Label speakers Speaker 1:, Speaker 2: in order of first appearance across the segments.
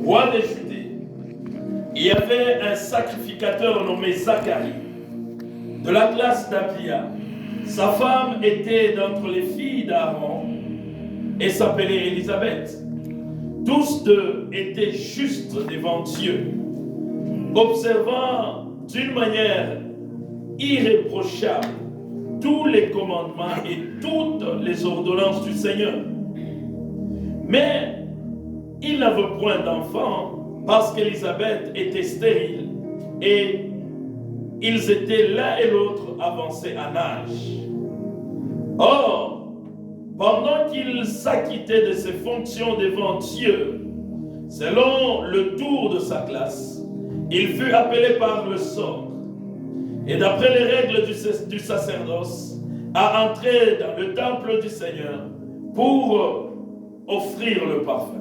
Speaker 1: roi de Judée, il y avait un sacrificateur nommé Zacharie, de la classe d'Abia. Sa femme était d'entre les filles d'Aaron et s'appelait Élisabeth. Tous deux étaient justes devant Dieu, observant d'une manière irréprochable tous les commandements et toutes les ordonnances du Seigneur. Mais ils n'avaient point d'enfant parce qu'Élisabeth était stérile et ils étaient l'un et l'autre avancés en âge. Or, pendant qu'il s'acquittait de ses fonctions devant Dieu, selon le tour de sa classe, il fut appelé par le sort, et d'après les règles du sacerdoce, à entrer dans le temple du Seigneur pour offrir le parfum.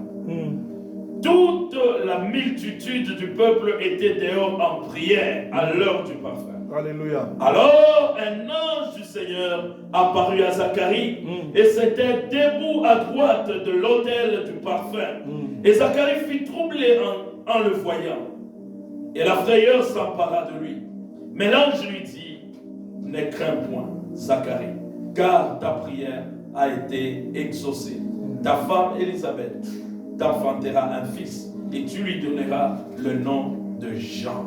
Speaker 1: Toute la multitude du peuple était dehors en prière à l'heure du parfum.
Speaker 2: Alléluia.
Speaker 1: Alors un ange du Seigneur apparut à Zacharie et s'était debout à droite de l'autel du parfum. Et Zacharie fut troublé en le voyant. Et la frayeur s'empara de lui. Mais l'ange lui dit, ne crains point, Zacharie, car ta prière a été exaucée. Ta femme Élisabeth t'enfantera un fils et tu lui donneras le nom de Jean.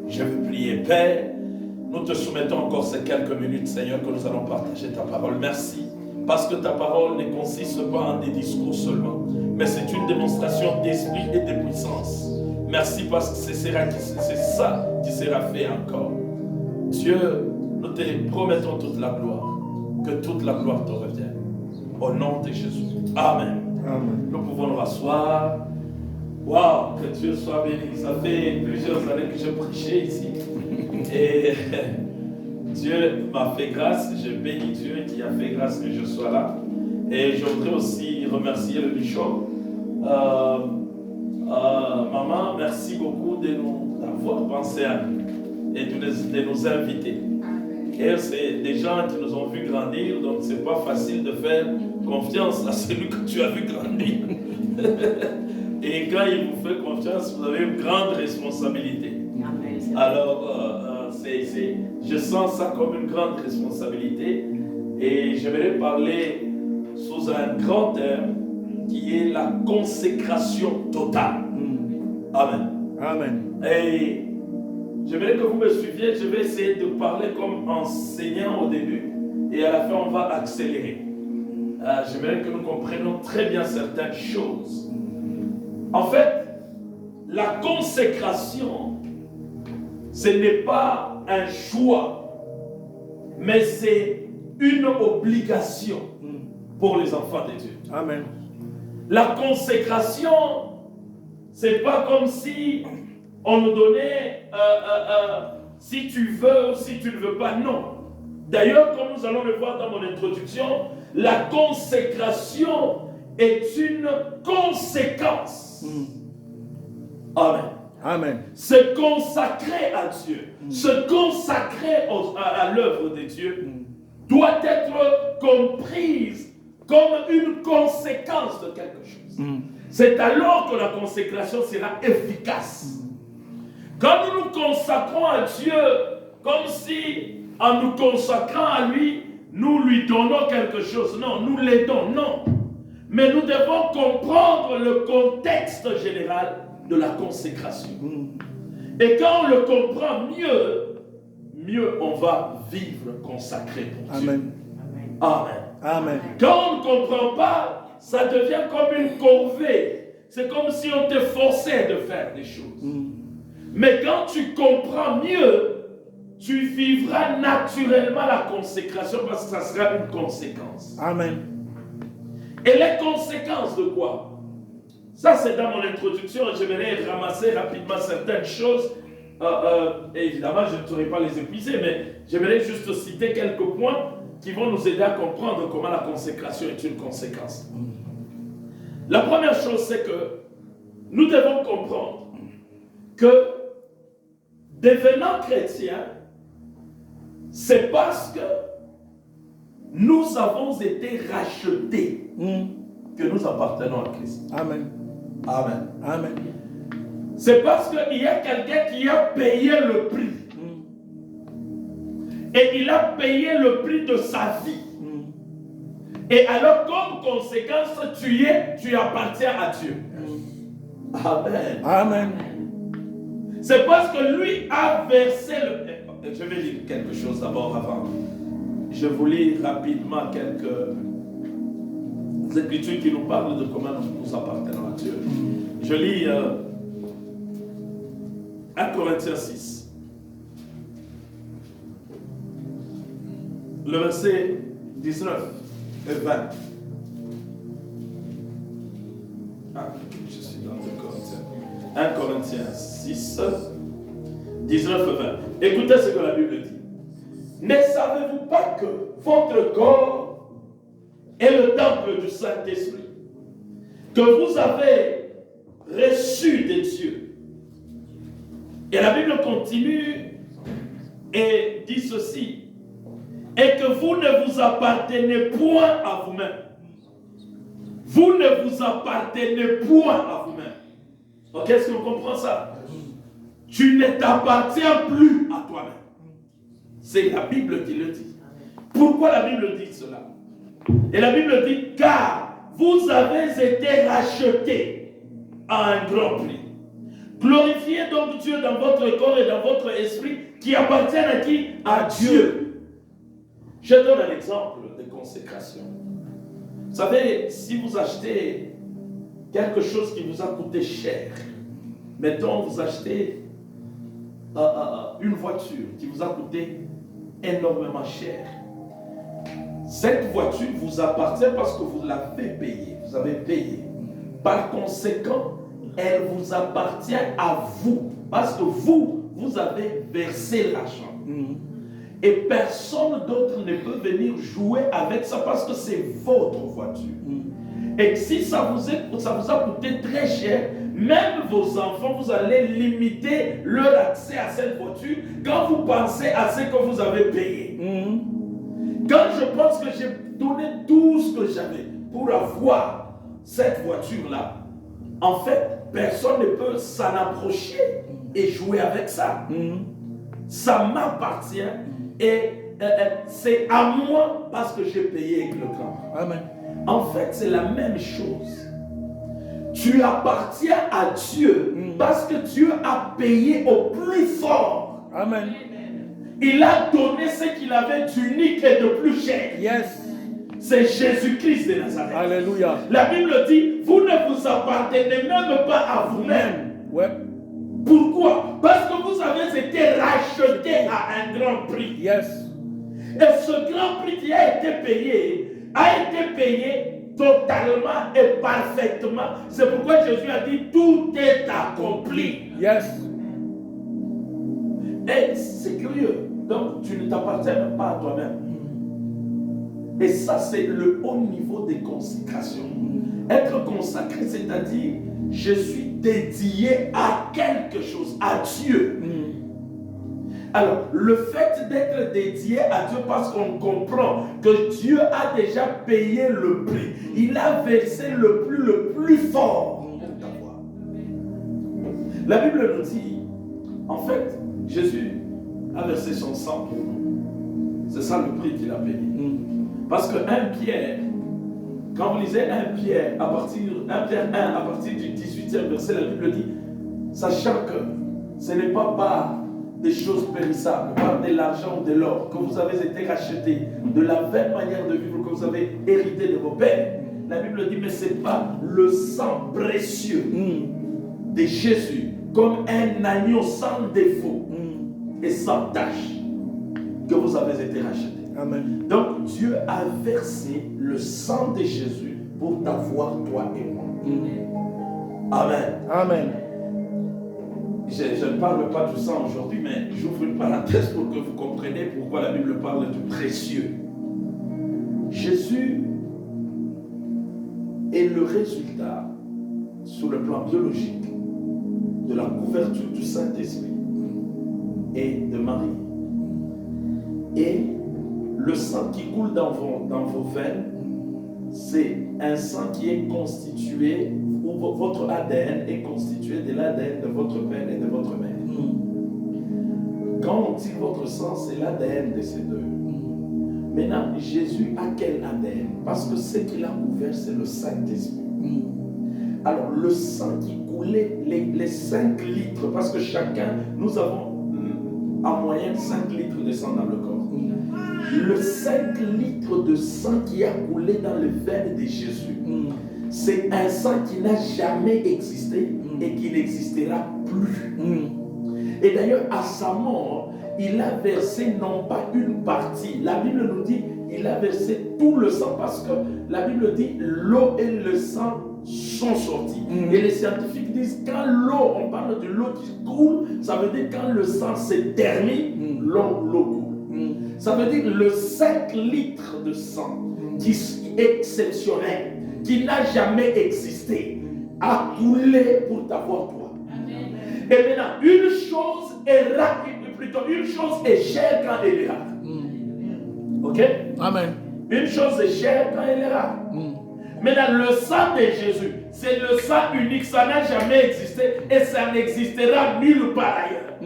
Speaker 1: Je veux prier, Père. Nous te soumettons encore ces quelques minutes, Seigneur, que nous allons partager ta parole. Merci, parce que ta parole ne consiste pas en des discours seulement, mais c'est une démonstration d'esprit et de puissance. Merci, parce que c'est ça qui sera fait encore. Dieu, nous te promettons toute la gloire, que toute la gloire te revienne. Au nom de Jésus. Amen.
Speaker 2: Amen.
Speaker 1: Nous pouvons nous rasseoir. Waouh, que Dieu soit béni. Ça fait plusieurs années que je prêchais ici. Et Dieu m'a fait grâce. Je bénis Dieu qui a fait grâce que je sois là. Et je voudrais aussi remercier le bishop. Maman, merci beaucoup d'avoir pensé à nous et de nous inviter. Et c'est des gens qui nous ont vu grandir, donc c'est pas facile de faire confiance à celui que tu as vu grandir. Et quand il vous fait confiance, vous avez une grande responsabilité. Alors, je sens ça comme une grande responsabilité. Et j'aimerais parler sous un grand thème qui est la consécration totale. Amen.
Speaker 2: Amen.
Speaker 1: Et j'aimerais que vous me suiviez. Je vais essayer de parler comme enseignant au début. Et à la fin, on va accélérer. J'aimerais que nous comprenions très bien certaines choses. En fait, la consécration, ce n'est pas un choix, mais c'est une obligation pour les enfants de Dieu.
Speaker 2: Amen.
Speaker 1: La consécration, c'est pas comme si on nous donnait si tu veux ou si tu ne veux pas. Non. D'ailleurs, comme nous allons le voir dans mon introduction, la consécration est une conséquence. Amen.
Speaker 2: Amen.
Speaker 1: Se consacrer à Dieu, se consacrer à l'œuvre de Dieu, doit être comprise comme une conséquence de quelque chose. C'est alors que la consécration sera efficace. Quand nous nous consacrons à Dieu, comme si en nous consacrant à lui, nous lui donnons quelque chose. Non, nous l'aidons, non. Mais nous devons comprendre le contexte général de la consécration. Et quand on le comprend mieux on va vivre consacré pour Dieu.
Speaker 2: Amen.
Speaker 1: Amen.
Speaker 2: Amen.
Speaker 1: Quand on ne comprend pas, ça devient comme une corvée. C'est comme si on te forçait de faire des choses. Mais quand tu comprends mieux, tu vivras naturellement la consécration parce que ça sera une conséquence.
Speaker 2: Amen.
Speaker 1: Et les conséquences de quoi? Ça, c'est dans mon introduction. J'aimerais ramasser rapidement certaines choses. Évidemment, je ne saurais pas les épuiser, mais j'aimerais juste citer quelques points qui vont nous aider à comprendre comment la consécration est une conséquence. La première chose, c'est que nous devons comprendre que devenant chrétien, c'est parce que nous avons été rachetés que nous appartenons à Christ.
Speaker 2: Amen.
Speaker 1: Amen.
Speaker 2: Amen.
Speaker 1: C'est parce qu'il y a quelqu'un qui a payé le prix. Et il a payé le prix de sa vie. Et alors, comme conséquence, tu appartiens à Dieu. Amen.
Speaker 2: Amen.
Speaker 1: C'est parce que lui a versé le... Je vais lire quelque chose d'abord avant. Je vous lis rapidement quelques écritures qui nous parlent de comment nous appartenons à Dieu. Je lis 1 Corinthiens 6. Le verset 19 et 20. Je suis dans 1 Corinthiens. 1 Corinthiens 6, 19 et 20. Écoutez ce que la Bible dit. Ne savez-vous pas que votre corps est le temple du Saint-Esprit, que vous avez reçu de Dieu? Et la Bible continue et dit ceci. Et que vous ne vous appartenez point à vous-même. Vous ne vous appartenez point à vous-même. Ok, est-ce qu'on comprend ça? Tu ne t'appartiens plus à toi-même. C'est la Bible qui le dit. Pourquoi la Bible dit cela? Et la Bible dit, car vous avez été rachetés à un grand prix. Glorifiez donc Dieu dans votre corps et dans votre esprit qui appartiennent à qui? À Dieu. Je donne un exemple de consécration. Vous savez, si vous achetez quelque chose qui vous a coûté cher, mettons, vous achetez une voiture qui vous a coûté énormément cher. Cette voiture vous appartient parce que vous l'avez payée. Vous avez payé. Par conséquent, elle vous appartient à vous. Parce que vous avez versé l'argent. Et personne d'autre ne peut venir jouer avec ça parce que c'est votre voiture. Et si ça vous a coûté très cher, même vos enfants, vous allez limiter leur accès à cette voiture quand vous pensez à ce que vous avez payé. Quand je pense que j'ai donné tout ce que j'avais pour avoir cette voiture-là, en fait, personne ne peut s'en approcher et jouer avec ça. Ça m'appartient et c'est à moi parce que j'ai payé avec le camp.
Speaker 2: Amen.
Speaker 1: En fait, c'est la même chose. Tu appartiens à Dieu parce que Dieu a payé au plus fort.
Speaker 2: Amen.
Speaker 1: Il a donné ce qu'il avait d'unique et de plus cher.
Speaker 2: Yes.
Speaker 1: C'est Jésus-Christ de Nazareth.
Speaker 2: Alléluia.
Speaker 1: La Bible dit, vous ne vous appartenez même pas à vous-même.
Speaker 2: Ouais.
Speaker 1: Pourquoi? Parce que vous avez été rachetés à un grand prix.
Speaker 2: Yes.
Speaker 1: Et ce grand prix qui a été payé totalement et parfaitement. C'est pourquoi Jésus a dit, tout est accompli.
Speaker 2: Yes.
Speaker 1: Et c'est curieux. Donc, tu ne t'appartiens même pas à toi-même. Et ça, c'est le haut niveau des consécrations. Être consacré, c'est-à-dire, je suis dédié à quelque chose, à Dieu. Alors, le fait d'être dédié à Dieu, parce qu'on comprend que Dieu a déjà payé le prix. Il a versé le plus fort. La Bible nous dit, en fait, Jésus a versé son sang pour nous. C'est ça le prix qu'il a payé. Parce que 1 Pierre, quand vous lisez 1 Pierre, 1 Pierre 1, à partir du 18e verset, la Bible dit, sachant que ce n'est pas par des choses périssables, par de l'argent ou de l'or, que vous avez été rachetés, de la vaine manière de vivre que vous avez hérité de vos pères. La Bible dit, mais ce n'est pas le sang précieux de Jésus, comme un agneau sans défaut et sans tache, que vous avez été rachetés.
Speaker 2: Amen.
Speaker 1: Donc Dieu a versé le sang de Jésus pour t'avoir toi et moi. Amen.
Speaker 2: Amen.
Speaker 1: Je ne parle pas du sang aujourd'hui, mais j'ouvre une parenthèse pour que vous compreniez pourquoi la Bible parle du précieux. Jésus est le résultat, sur le plan biologique, de la couverture du Saint-Esprit et de Marie. Et le sang qui coule dans vos veines, c'est un sang qui est constitué ou votre ADN est constitué de l'ADN de votre père et de votre mère. Quand on dit votre sang, c'est l'ADN de ces deux. Maintenant, Jésus a quel ADN? Parce que ce qu'il a ouvert, c'est le Saint-Esprit. Alors, le sang qui coulait, les 5 litres, parce que chacun, nous avons en moyenne 5 litres de sang dans le corps. Le 5 litres de sang qui a coulé dans les veines de Jésus, c'est un sang qui n'a jamais existé et qui n'existera plus. Et d'ailleurs, à sa mort, il a versé non pas une partie. La Bible nous dit il a versé tout le sang parce que la Bible dit l'eau et le sang sont sortis. Et les scientifiques disent quand l'eau, on parle de l'eau qui coule, ça veut dire quand le sang s'est terminé, l'eau coule. Ça veut dire le 5 litres de sang qui est exceptionnel, qui n'a jamais existé, a coulé pour t'avoir toi. Et maintenant, une chose est rare, plutôt une chose est chère quand elle est rare. Ok? Amen. Une chose est chère quand elle est rare. Maintenant, le sang de Jésus, c'est le sang unique, ça n'a jamais existé et ça n'existera nulle part ailleurs.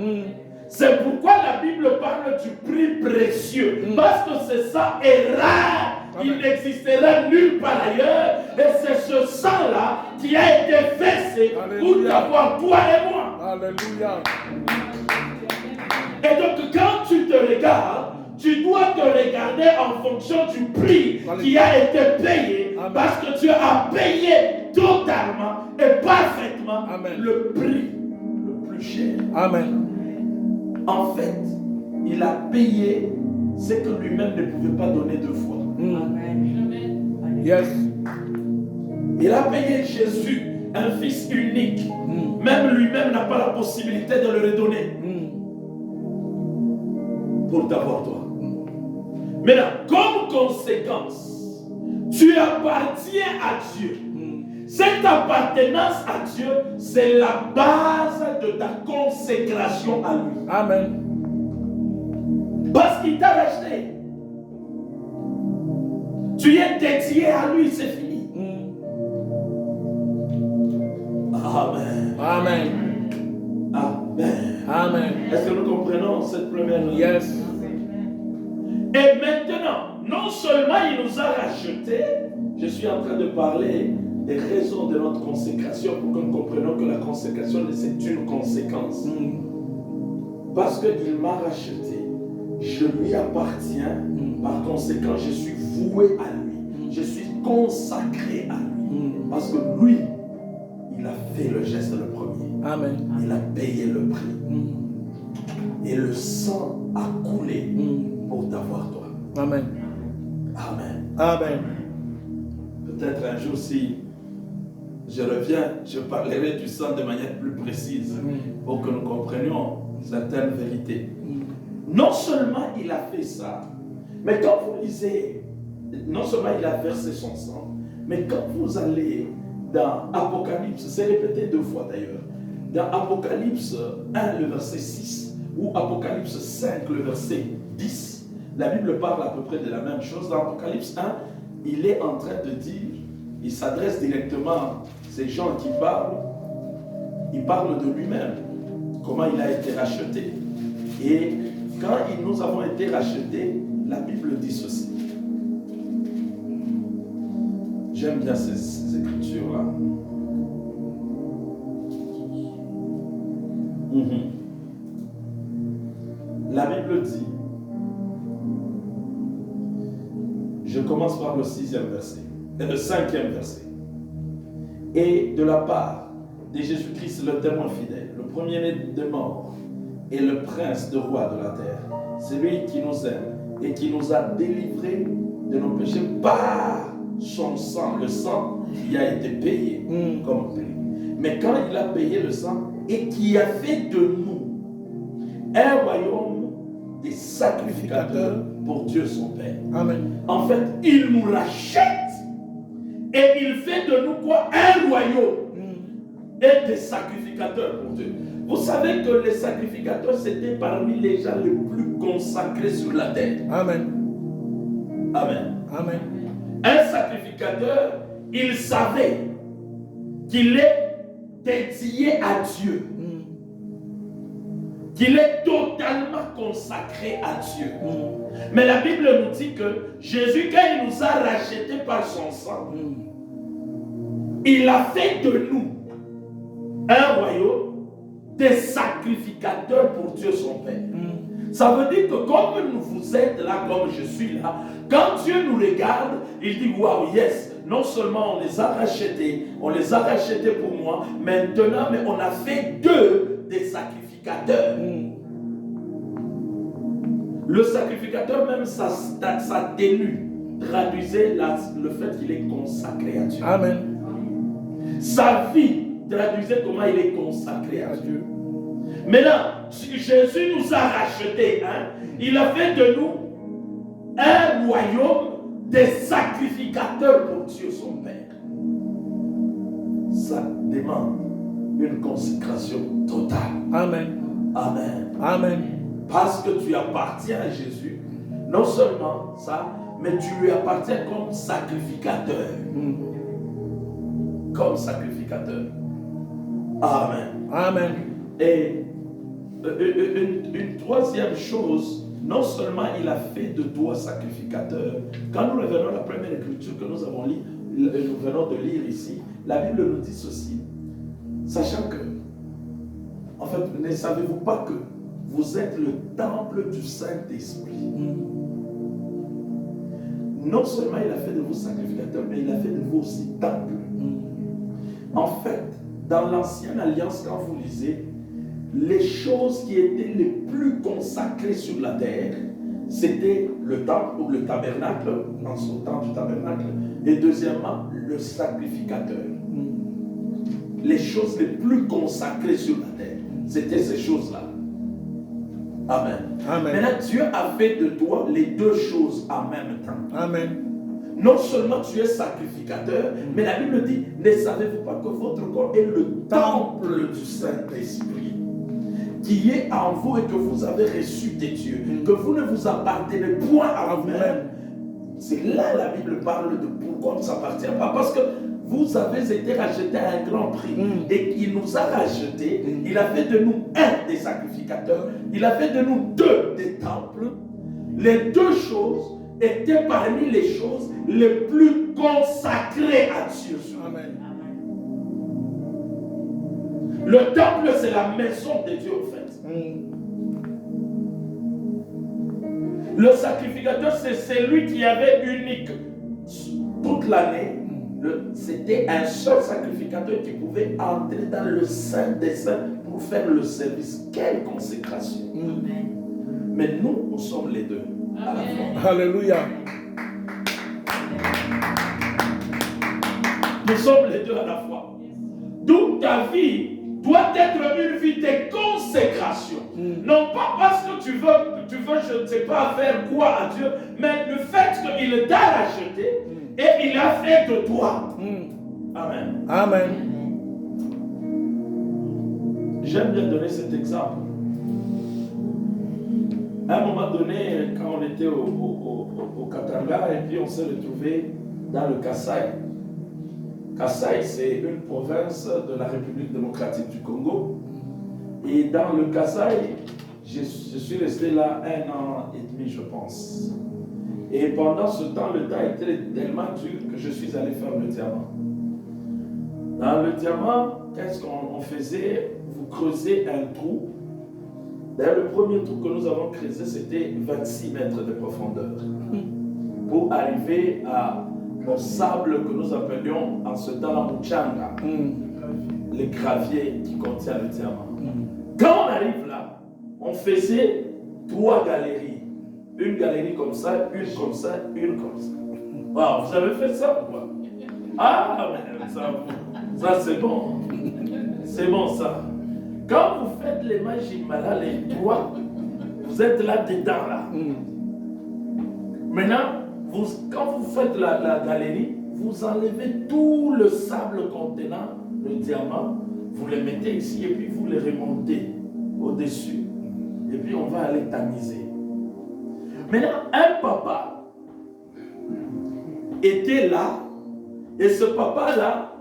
Speaker 1: C'est pourquoi la Bible parle du prix précieux. Parce que ce sang est rare, il n'existera nulle part ailleurs. Et c'est ce sang-là qui a été versé pour t'avoir toi et moi. Alléluia. Et donc, quand tu te regardes, tu dois te regarder en fonction du prix qui a été payé. Parce que tu as payé totalement et parfaitement le prix le plus cher. Amen. En fait, il a payé ce que lui-même ne pouvait pas donner 2 fois. Amen. Yes. Il a payé Jésus, un fils unique. Même lui-même n'a pas la possibilité de le redonner. Pour t'avoir toi. Maintenant, comme conséquence, tu appartiens à Dieu. Cette appartenance à Dieu, c'est la base de ta consécration à lui. Amen. Parce qu'il t'a racheté. Tu es dédié à lui, c'est fini. Amen. Amen. Amen. Amen. Est-ce que nous comprenons cette première ligne? Yes. Et maintenant, non seulement il nous a rachetés, je suis en train de parler des raisons de notre consécration pour que nous comprenions que la consécration, c'est une conséquence. Parce qu'il m'a racheté, je lui appartiens, par conséquent, je suis voué à lui, je suis consacré à lui. Parce que lui, il a fait le geste le premier. Amen. Il a payé le prix. Et le sang a coulé pour t'avoir toi. Amen. Amen. Amen. Peut-être un jour, si je reviens, je parlerai du sang de manière plus précise pour que nous comprenions certaines vérités. Non seulement il a fait ça, mais quand vous lisez, non seulement il a versé son sang, mais quand vous allez dans Apocalypse, c'est répété 2 fois d'ailleurs, dans Apocalypse 1, le verset 6, ou Apocalypse 5, le verset 10, la Bible parle à peu près de la même chose. Dans Apocalypse 1, il est en train de dire, il s'adresse directement à ces gens qui parlent, il parle de lui-même, comment il a été racheté. Et quand nous avons été rachetés, la Bible dit ceci. J'aime bien ces écritures-là. La Bible dit, je commence par le 6e verset, et le 5e verset. Et de la part de Jésus-Christ, le témoin fidèle, le premier-né des morts, et le prince de roi de la terre, c'est lui qui nous aime et qui nous a délivrés de nos péchés par son sang, le sang qui a été payé comme prix. Mais quand il a payé le sang et qui a fait de nous un royaume des sacrificateurs pour Dieu son Père. Amen. En fait, il nous rachète et il fait de nous quoi? Un royaume et des sacrificateurs pour Dieu. Vous savez que les sacrificateurs, c'était parmi les gens les plus consacrés sur la terre. Amen. Amen. Amen. Un sacrificateur, il savait qu'il est dédié à Dieu. Qu'il est totalement consacré à Dieu. Mais la Bible nous dit que Jésus, quand il nous a rachetés par son sang, il a fait de nous un royaume des sacrificateurs pour Dieu son Père. Ça veut dire que comme vous êtes là, comme je suis là, quand Dieu nous regarde, il dit waouh, yes, non seulement on les a rachetés pour moi, maintenant, mais on a fait d'eux des sacrificateurs. Le sacrificateur, même sa tenue, traduisait le fait qu'il est consacré à Dieu. Amen. Sa vie traduisait comment il est consacré à Dieu. Maintenant, Jésus nous a rachetés. Il a fait de nous un royaume des sacrificateurs pour Dieu son Père. Ça demande une consécration totale. Amen. Amen. Amen. Parce que tu appartiens à Jésus, non seulement ça, mais tu lui appartiens comme sacrificateur. Comme sacrificateur. Amen. Amen. Et une troisième chose, non seulement il a fait de toi sacrificateur, quand nous revenons à la première écriture que nous avons lue, nous venons de lire ici, la Bible nous dit ceci, sachant que, en fait, ne savez-vous pas que vous êtes le temple du Saint-Esprit? Non seulement il a fait de vous sacrificateurs, mais il a fait de vous aussi temple. En fait, dans l'ancienne alliance, quand vous lisez, les choses qui étaient les plus consacrées sur la terre, c'était le temple ou le tabernacle, dans son temps du tabernacle, et deuxièmement, le sacrificateur. Les choses les plus consacrées sur la terre, c'était ces choses-là. Amen. Amen. Maintenant, Dieu a fait de toi les deux choses en même temps. Amen. Non seulement tu es sacrificateur, mais la Bible dit, ne savez-vous pas que votre corps est le temple du Saint-Esprit qui est en vous et que vous avez reçu des dieux, que vous ne vous appartenez point à vous-même. C'est là la Bible parle de pourquoi on ne s'appartient pas, parce que vous avez été rachetés à un grand prix et il nous a rachetés. Il a fait de nous un des sacrificateurs, il a fait de nous deux des temples. Les deux choses étaient parmi les choses les plus consacrées à Dieu. Amen. Le temple, c'est la maison de Dieu, en fait. Le sacrificateur, c'est celui qui avait unique toute l'année. C'était un seul sacrificateur qui pouvait entrer dans le Saint des Saints pour faire le service. Quelle consécration. Mais nous sommes les deux. À la fois. Alléluia. Nous sommes les deux à la fois. Donc ta vie doit être une vie de consécration. Non pas parce que tu veux, je ne sais pas, faire quoi à Dieu, mais le fait qu'il t'a racheté et il a fait de toi. Amen. Amen. J'aime bien donner cet exemple. À un moment donné, quand on était au Katanga, et puis on s'est retrouvé dans le Kasaï. Kasaï, c'est une province de la République démocratique du Congo. Et dans le Kasaï, je suis resté là 1 an et demi, je pense. Et pendant ce temps, le temps était tellement dur que je suis allé faire le diamant. Dans le diamant, qu'est-ce qu'on faisait? Vous creusez un trou. D'ailleurs, le premier trou que nous avons creusé, c'était 26 mètres de profondeur. Pour arriver au sable que nous appelions en ce temps Mouchanga, le gravier qui contient le diamant. Quand on arrive là, on faisait 3 galeries. Une galerie comme ça, une comme ça, une comme ça. Wow, vous avez fait ça ou quoi? Ah, mais ça c'est bon. C'est bon ça. Quand vous faites les Majimala, les 3, vous êtes là-dedans là. Maintenant, quand vous faites la galerie, vous enlevez tout le sable contenant le diamant, vous le mettez ici et puis vous le remontez au-dessus. Et puis on va aller tamiser. Maintenant, un papa était là, et ce papa-là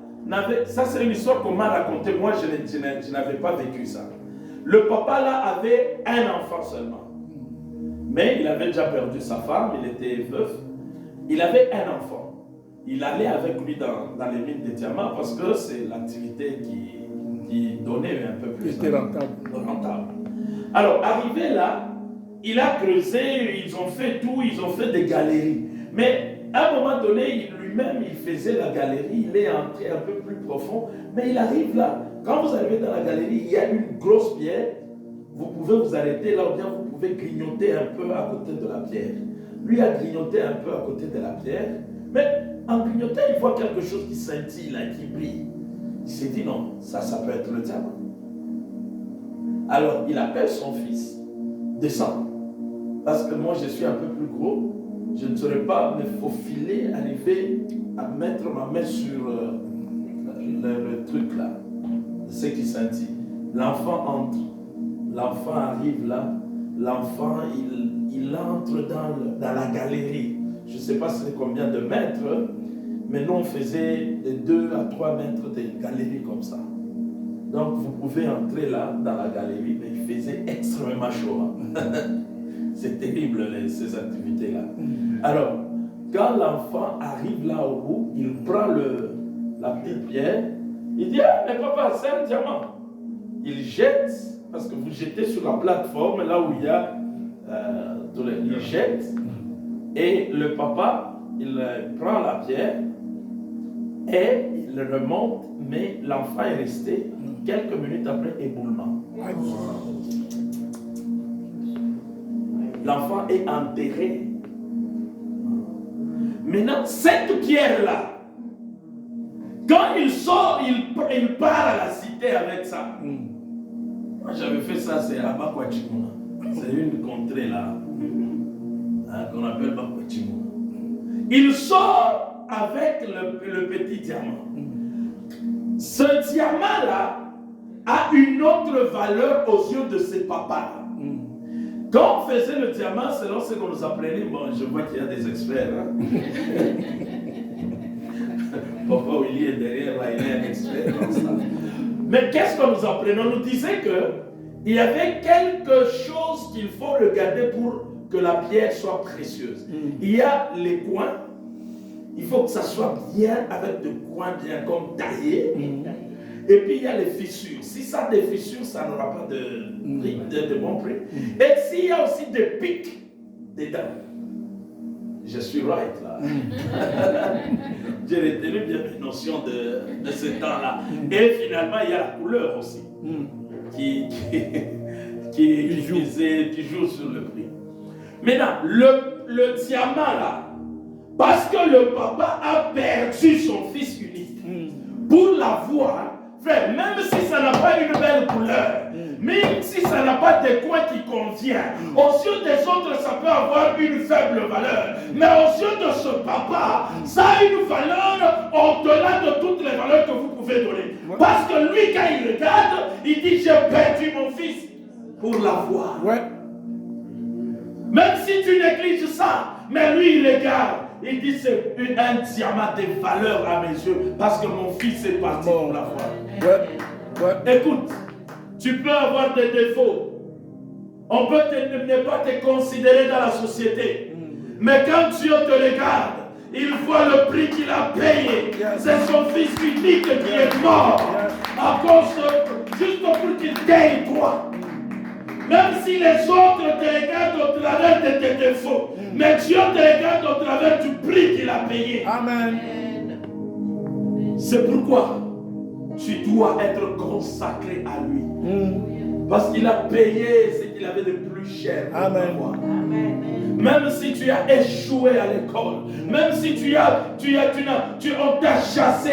Speaker 1: ça c'est une histoire qu'on m'a racontée, moi je n'avais pas vécu ça. Le papa là avait un enfant seulement. Mais il avait déjà perdu sa femme, il était veuf. Il avait un enfant. Il allait avec lui dans les mines de diamants parce que c'est l'activité qui donnait un peu plus.
Speaker 2: C'était rentable.
Speaker 1: Alors, arrivé là, il a creusé, ils ont fait tout, ils ont fait des galeries. Mais à un moment donné, lui-même, il faisait la galerie, il est entré un peu plus profond. Mais il arrive là, quand vous arrivez dans la galerie, il y a une grosse pierre. Vous pouvez vous arrêter là ou bien vous pouvez grignoter un peu à côté de la pierre. Lui a grignoté un peu à côté de la pierre, mais en grignotant, il voit quelque chose qui scintille là, qui brille. Il s'est dit non, ça peut être le diamant. Alors il appelle son fils, descend. Parce que moi je suis un peu plus gros, je ne saurais pas me faufiler, arriver à mettre ma main sur le truc là, ce qui scintille. L'enfant entre. L'enfant arrive là, l'enfant il entre dans la galerie. Je ne sais pas c'est combien de mètres, mais nous on faisait de 2 à 3 mètres de galerie comme ça. Donc vous pouvez entrer là dans la galerie, mais il faisait extrêmement chaud. C'est terrible ces activités-là. Alors, quand l'enfant arrive là au bout, il prend la petite pierre, il dit ah mais papa c'est un diamant. Il jette. Parce que vous jetez sur la plateforme, là où il y a, il jette, et le papa, il prend la pierre, et il remonte, mais l'enfant est resté quelques minutes après éboulement. L'enfant est enterré. Maintenant, cette pierre-là, quand il sort, il part à la cité avec ça. Moi, j'avais fait ça, c'est à Bakwachimouna. C'est une contrée là, qu'on appelle Bakwachimouna. Il sort avec le petit diamant. Ce diamant-là a une autre valeur aux yeux de ses papas. Quand on faisait le diamant, selon ce qu'on nous apprenait, bon, je vois qu'il y a des experts. Papa Willy est derrière là, il est un expert dans ça. Mais qu'est-ce qu'on nous apprenait? On nous disait qu'il y avait quelque chose qu'il faut regarder pour que la pierre soit précieuse. Il y a les coins, il faut que ça soit bien avec des coins bien comme taillés. Et puis il y a les fissures. Si ça a des fissures, ça n'aura pas de bon prix. Et s'il y a aussi des pics dedans, je suis right là. J'ai retenu bien les notions de ce temps-là. Et finalement, il y a la couleur aussi qui joue sur le prix. Maintenant, le diamant là, parce que le papa a perdu son fils unique, pour l'avoir, frère, même si ça n'a pas une belle couleur, même si ça n'a pas de coin qui convient, aux yeux des autres, ça peut avoir une faible valeur. Mais aux yeux de ce papa, ça a une valeur au-delà de toutes les valeurs que vous pouvez donner. Parce que lui, quand il regarde, il dit j'ai perdu mon fils pour l'avoir. Même si tu négliges ça, mais lui, il regarde. Il dit c'est un diamant de valeur à mes yeux parce que mon fils est parti pour l'avoir. Écoute, tu peux avoir des défauts. On peut ne pas te considérer dans la société. Mais quand Dieu te regarde, il voit le prix qu'il a payé. C'est son fils unique qui est mort à cause juste pour qu'il t'aille toi. Même si les autres te regardent au travers de tes défauts, mais Dieu te regarde au travers du prix qu'il a payé.
Speaker 2: Amen.
Speaker 1: C'est pourquoi tu dois être consacré à lui. Parce qu'il a payé ce qu'il avait de plus cher.
Speaker 2: Amen.
Speaker 1: Même si tu as échoué à l'école, même si on t'a chassé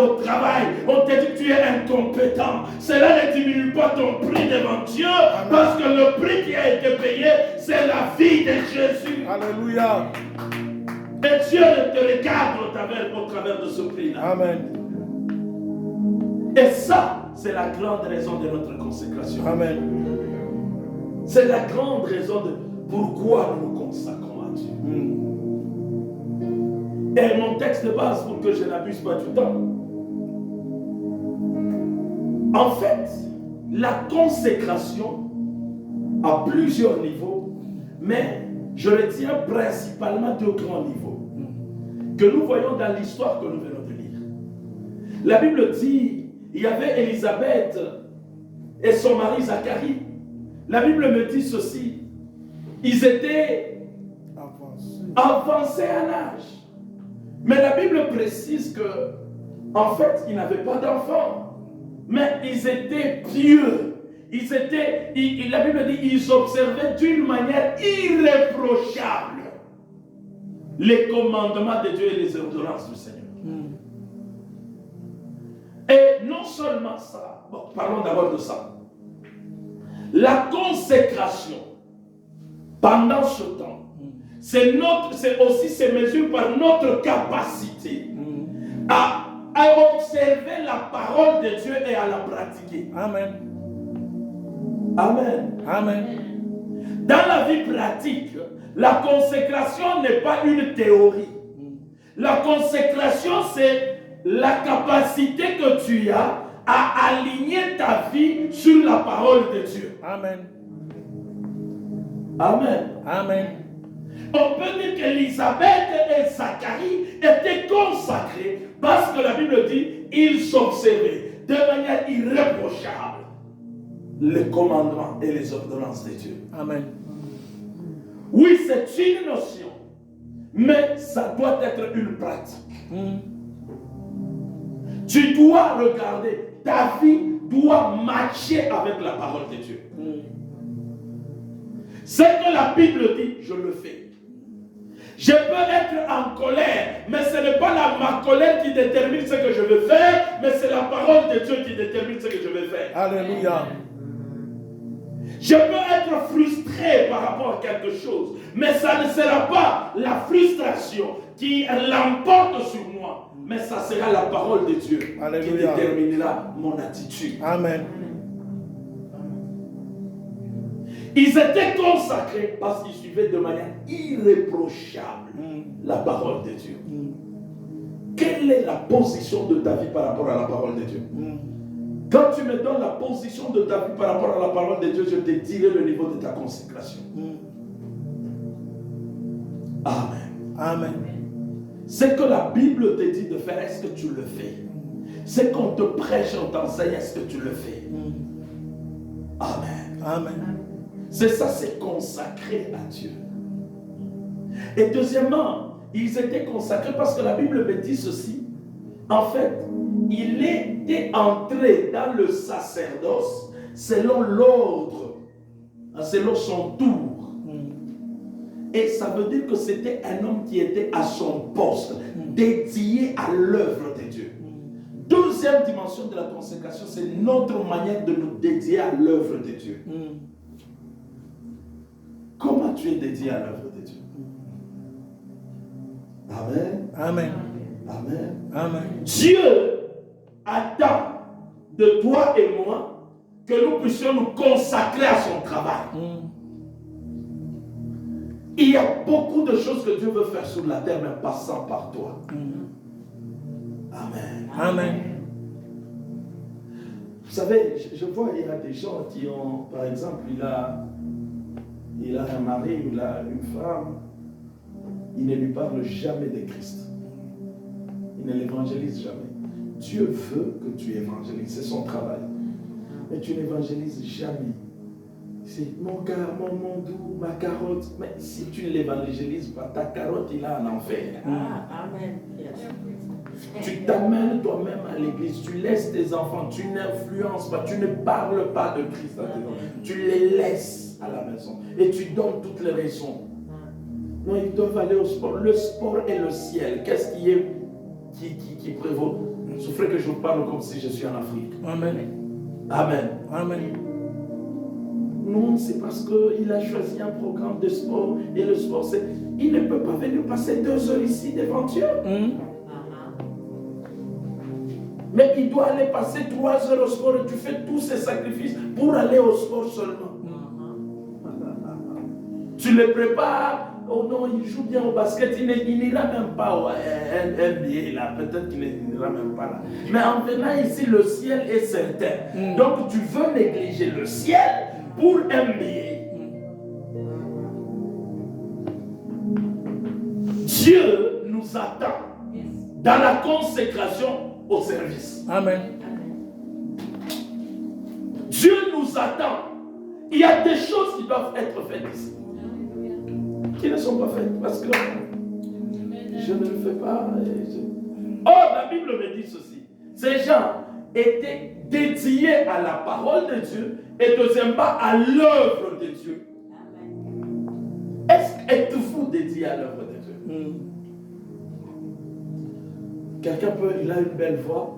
Speaker 1: au travail, on t'a dit que tu es incompétent, cela ne diminue pas ton prix devant Dieu, parce que le prix qui a été payé, c'est la vie de Jésus.
Speaker 2: Alléluia.
Speaker 1: Et Dieu te regarde au travers de ce prix-là.
Speaker 2: Amen.
Speaker 1: Et ça, c'est la grande raison de notre consécration.
Speaker 2: Amen.
Speaker 1: C'est la grande raison de pourquoi nous nous consacrons à Dieu. Et mon texte de base, pour que je n'abuse pas du temps, En fait, la consécration à plusieurs niveaux, mais je retiens principalement 2 grands niveaux que nous voyons dans l'histoire que nous venons de lire. La Bible dit, il y avait Élisabeth et son mari Zacharie. La Bible me dit ceci, ils étaient avancés à l'âge. Mais la Bible précise que, en fait, ils n'avaient pas d'enfants, mais ils étaient pieux. La Bible dit, ils observaient d'une manière irréprochable les commandements de Dieu et les ordonnances du Seigneur. Et non seulement ça, bon, parlons d'abord de ça. La consécration pendant ce temps, c'est aussi ces mesures par notre capacité à observer la parole de Dieu et à la pratiquer.
Speaker 2: Amen.
Speaker 1: Amen.
Speaker 2: Amen.
Speaker 1: Dans la vie pratique, la consécration n'est pas une théorie. La consécration, c'est la capacité que tu as à aligner ta vie sur la parole de Dieu.
Speaker 2: Amen.
Speaker 1: Amen.
Speaker 2: Amen.
Speaker 1: On peut dire qu'Élisabeth et Zacharie étaient consacrés parce que la Bible dit ils s'observaient de manière irréprochable les commandements et les ordonnances de Dieu.
Speaker 2: Amen.
Speaker 1: Oui, c'est une notion, mais ça doit être une pratique. Tu dois regarder, ta vie doit matcher avec la parole de Dieu. Ce que la Bible dit, je le fais. Je peux être en colère, mais ce n'est pas ma colère qui détermine ce que je veux faire, mais c'est la parole de Dieu qui détermine ce que je veux faire.
Speaker 2: Alléluia.
Speaker 1: Je peux être frustré par rapport à quelque chose, mais ça ne sera pas la frustration qui l'emporte sur moi, mais ça sera la parole de Dieu. Alléluia. Qui déterminera mon attitude.
Speaker 2: Amen.
Speaker 1: Ils étaient consacrés parce qu'ils suivaient de manière irréprochable la parole de Dieu. Quelle est la position de ta vie par rapport à la parole de Dieu? Quand tu me donnes la position de ta vie par rapport à la parole de Dieu, je te dirai le niveau de ta consécration. Amen.
Speaker 2: Amen.
Speaker 1: Ce que la Bible te dit de faire, est-ce que tu le fais? Ce qu'on te prêche, on t'enseigne, est-ce que tu le fais? Amen.
Speaker 2: Amen.
Speaker 1: C'est ça, c'est consacré à Dieu. Et deuxièmement, ils étaient consacrés parce que la Bible me dit ceci. En fait, il était entré dans le sacerdoce selon l'ordre, selon son tour. Et ça veut dire que c'était un homme qui était à son poste, dédié à l'œuvre de Dieu. Deuxième dimension de la consécration, c'est notre manière de nous dédier à l'œuvre de Dieu. Comment tu es dédié à l'œuvre de Dieu? Amen.
Speaker 2: Amen.
Speaker 1: Amen.
Speaker 2: Amen.
Speaker 1: Dieu attend de toi et moi que nous puissions nous consacrer à son travail. Il y a beaucoup de choses que Dieu veut faire sur la terre, mais passant par toi. Amen.
Speaker 2: Amen.
Speaker 1: Vous savez, je vois, il y a des gens qui ont, par exemple, il a un mari ou il a une femme, il ne lui parle jamais de Christ. Il ne l'évangélise jamais. Dieu veut que tu évangélises, c'est son travail. Mais tu n'évangélises jamais. C'est mon gars, mon doux, ma carotte. Mais si tu ne l'évangélises pas, ta carotte, il a un enfer.
Speaker 3: Amen.
Speaker 1: Tu t'amènes toi-même à l'église, tu laisses tes enfants, tu n'influences pas, tu ne parles pas de Christ à tes enfants. Tu les laisses à la maison et tu donnes toutes les raisons. Non, ils doivent aller au sport. Le sport et le ciel, qu'est-ce qui prévaut? Il faudrait que je vous parle comme si je suis en Afrique.
Speaker 2: Amen.
Speaker 1: Amen.
Speaker 2: Amen.
Speaker 1: Non, c'est parce qu'il a choisi un programme de sport et le sport, c'est... Il ne peut pas venir passer 2 heures ici devant Dieu. Mais il doit aller passer 3 heures au sport et tu fais tous ces sacrifices pour aller au sport seulement. Tu les prépares oh non, il joue bien au basket, il n'ira même pas au NBA là, peut-être qu'il n'ira même pas là. Mais en venant ici, le ciel est certain. Donc tu veux négliger le ciel pour un billet. Dieu nous attend dans la consécration au service.
Speaker 2: Amen.
Speaker 1: Dieu nous attend. Il y a des choses qui doivent être faites ici, qui ne sont pas faites parce que je ne le fais pas. Oh, la Bible me dit ceci. Ces gens étaient dédiés à la parole de Dieu et deuxièmement à l'œuvre de Dieu. Êtes-vous dédié à l'œuvre de Dieu? Quelqu'un peut, il a une belle voix,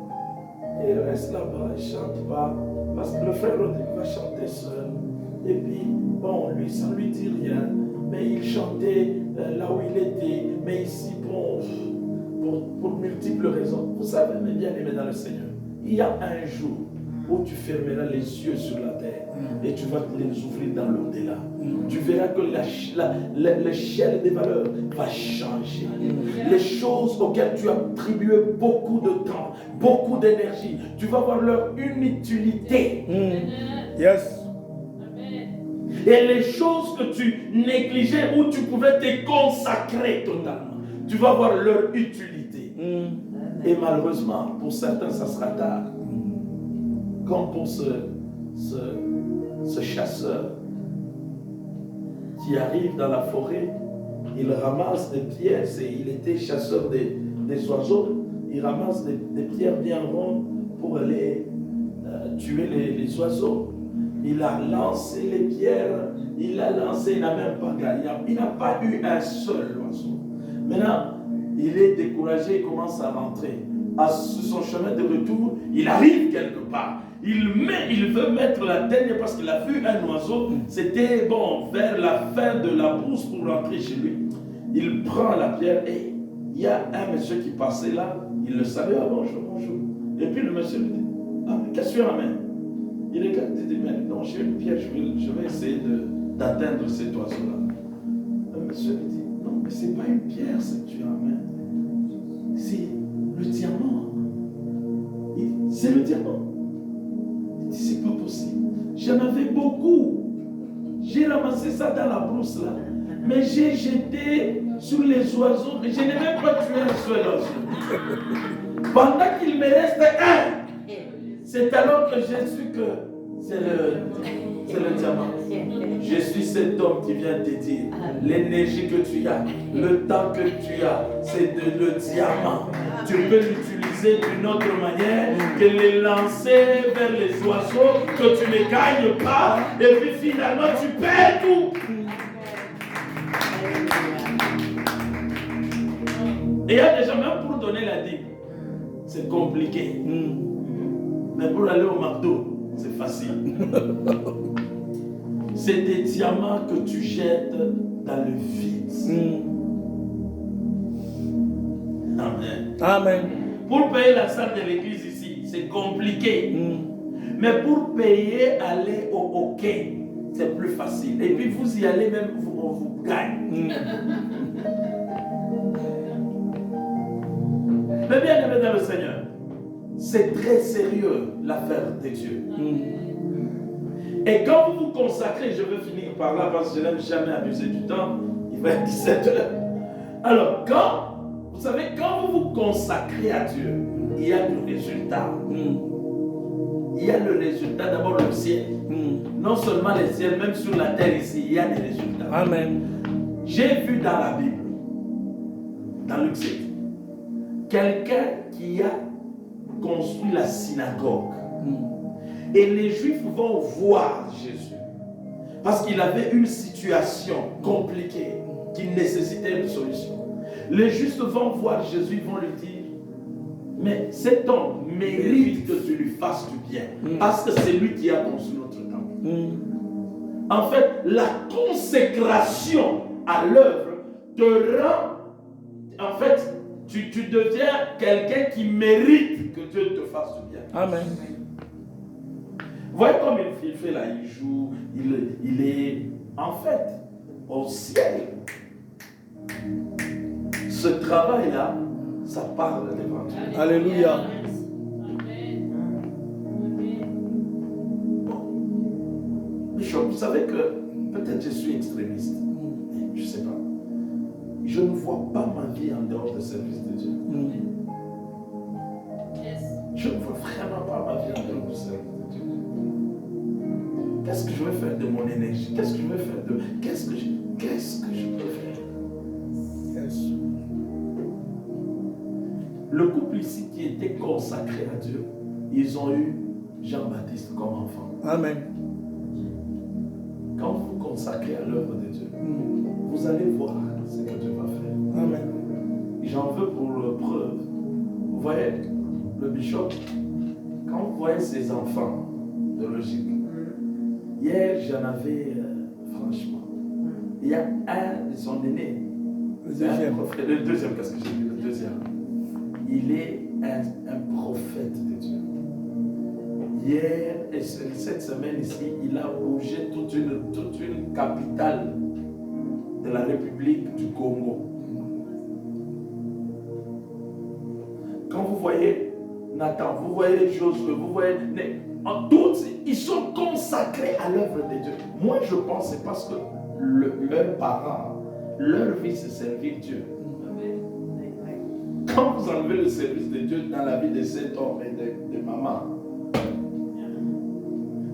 Speaker 1: et il reste là-bas, il ne chante pas, parce que le frère Rodrigue va chanter seul. Et puis, bon, lui, ça ne lui dit rien, mais il chantait là où il était, mais ici, bon, pour multiples raisons. Vous savez, mes bien-aimés dans le Seigneur, il y a un jour où tu fermeras les yeux sur la terre et tu vas les ouvrir dans l'au-delà. Tu verras que l'échelle des valeurs va changer. Les choses auxquelles tu as attribué beaucoup de temps, beaucoup d'énergie, tu vas voir leur inutilité.
Speaker 2: Yes.
Speaker 1: Et les choses que tu négligeais, où tu pouvais te consacrer totalement, tu vas voir leur utilité. Et malheureusement, pour certains, ça sera tard. Comme pour ce chasseur qui arrive dans la forêt, il ramasse des pierres, il était chasseur des oiseaux, il ramasse des pierres bien rondes pour aller tuer les oiseaux. Il a lancé les pierres, il n'a même pas gagné, il n'a pas eu un seul oiseau. Maintenant, il est découragé, il commence à rentrer. Sur son chemin de retour, il arrive quelque part. Il veut mettre la dernière parce qu'il a vu un oiseau. C'était bon, vers la fin de la brousse pour rentrer chez lui. Il prend la pierre et il y a un monsieur qui passait là. Il le savait, ah bonjour, bonjour. Et puis le monsieur lui dit, ah, qu'est-ce que tu ramènes? Il regarde et dit, mais non, j'ai une pierre, je vais essayer d'atteindre cet oiseau-là. Le monsieur lui dit, non, mais ce n'est pas une pierre ce que tu ramènes. C'est le diamant. C'est le diamant. Il dit, c'est pas possible. J'en avais beaucoup. J'ai ramassé ça dans la brousse là. Mais j'ai jeté sur les oiseaux. Mais je n'ai même pas tué un seul oiseau. Pendant qu'il me reste un, c'est alors que j'ai su que c'est le diamant. Je suis cet homme qui vient te dire, l'énergie que tu as, le temps que tu as, c'est le diamant. Tu peux l'utiliser d'une autre manière que les lancer vers les oiseaux que tu ne gagnes pas et puis finalement tu perds tout. Et il y a des gens, même pour donner la dîme, c'est compliqué. Mais pour aller au McDo, c'est facile. C'est des diamants que tu jettes dans le vide. Amen.
Speaker 2: Amen.
Speaker 1: Pour payer la salle de l'église ici, c'est compliqué. Mais pour payer aller au hockey, c'est plus facile. Et puis vous y allez même, on vous gagne. Mais bien aimé dans le Seigneur, c'est très sérieux l'affaire de Dieu. Et quand vous vous consacrez, je veux finir par là parce que je n'aime jamais abuser du temps, il va être 17 heures. Alors, vous savez, quand vous vous consacrez à Dieu, il y a le résultat. Il y a le résultat, d'abord le ciel. Non seulement le ciel, même sur la terre ici, il y a des résultats.
Speaker 2: Amen.
Speaker 1: J'ai vu dans la Bible, dans Luc 7, quelqu'un qui a construit la synagogue. Et les Juifs vont voir Jésus. Parce qu'il avait une situation compliquée qui nécessitait une solution. Les Juifs vont voir Jésus, ils vont lui dire, mais cet homme mérite que tu lui fasses du bien. Parce que c'est lui qui a construit notre temple. En fait, la consécration à l'œuvre te rend, en fait, tu deviens quelqu'un qui mérite que Dieu te fasse du bien.
Speaker 2: Amen.
Speaker 1: Vous voyez comme il fait là, il joue, il est en fait au ciel. Ce travail-là, ça parle d'évangile.
Speaker 2: Alléluia.
Speaker 1: Bishop, vous savez que peut-être je suis extrémiste. Je ne sais pas. Je ne vois pas ma vie en dehors du service de Dieu. Je ne vois vraiment pas ma vie en dehors du service de Dieu. Qu'est-ce que je vais faire de mon énergie? Qu'est-ce que je vais faire de... Qu'est-ce que je peux faire?
Speaker 2: Yes.
Speaker 1: Le couple ici qui était consacré à Dieu, ils ont eu Jean-Baptiste comme enfant.
Speaker 2: Amen.
Speaker 1: Quand vous vous consacrez à l'œuvre de Dieu, vous allez voir ce que Dieu va faire.
Speaker 2: Amen.
Speaker 1: J'en veux pour preuve. Vous voyez, le bishop, quand vous voyez ses enfants de logique, hier j'en avais, franchement, il y a un, son aîné,
Speaker 2: Le deuxième.
Speaker 1: le deuxième, qu'est-ce que j'ai dit, le deuxième, il est un prophète de Dieu. Hier, et cette semaine ici, il a bougé toute une capitale de la République du Congo. Quand vous voyez Nathan, vous voyez les choses que vous voyez, en tous, ils sont consacrés à l'œuvre de Dieu. Moi, je pense que c'est parce que leurs parents, leur vie, c'est servir Dieu. Quand vous enlevez le service de Dieu dans la vie de cet homme et de maman,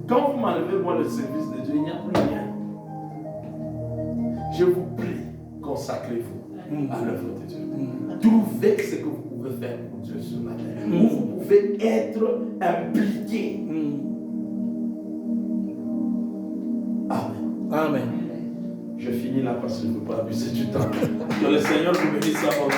Speaker 1: quand vous m'enlevez moi le service de Dieu, il n'y a plus rien. Je vous prie, consacrez-vous à l'œuvre de Dieu. Trouvez ce que vous pouvez faire pour Dieu sur la terre. Où vous pouvez être impliqué. Amen.
Speaker 2: Amen.
Speaker 1: Je finis là parce que je ne veux pas abuser du temps. Que le Seigneur vous bénisse à votre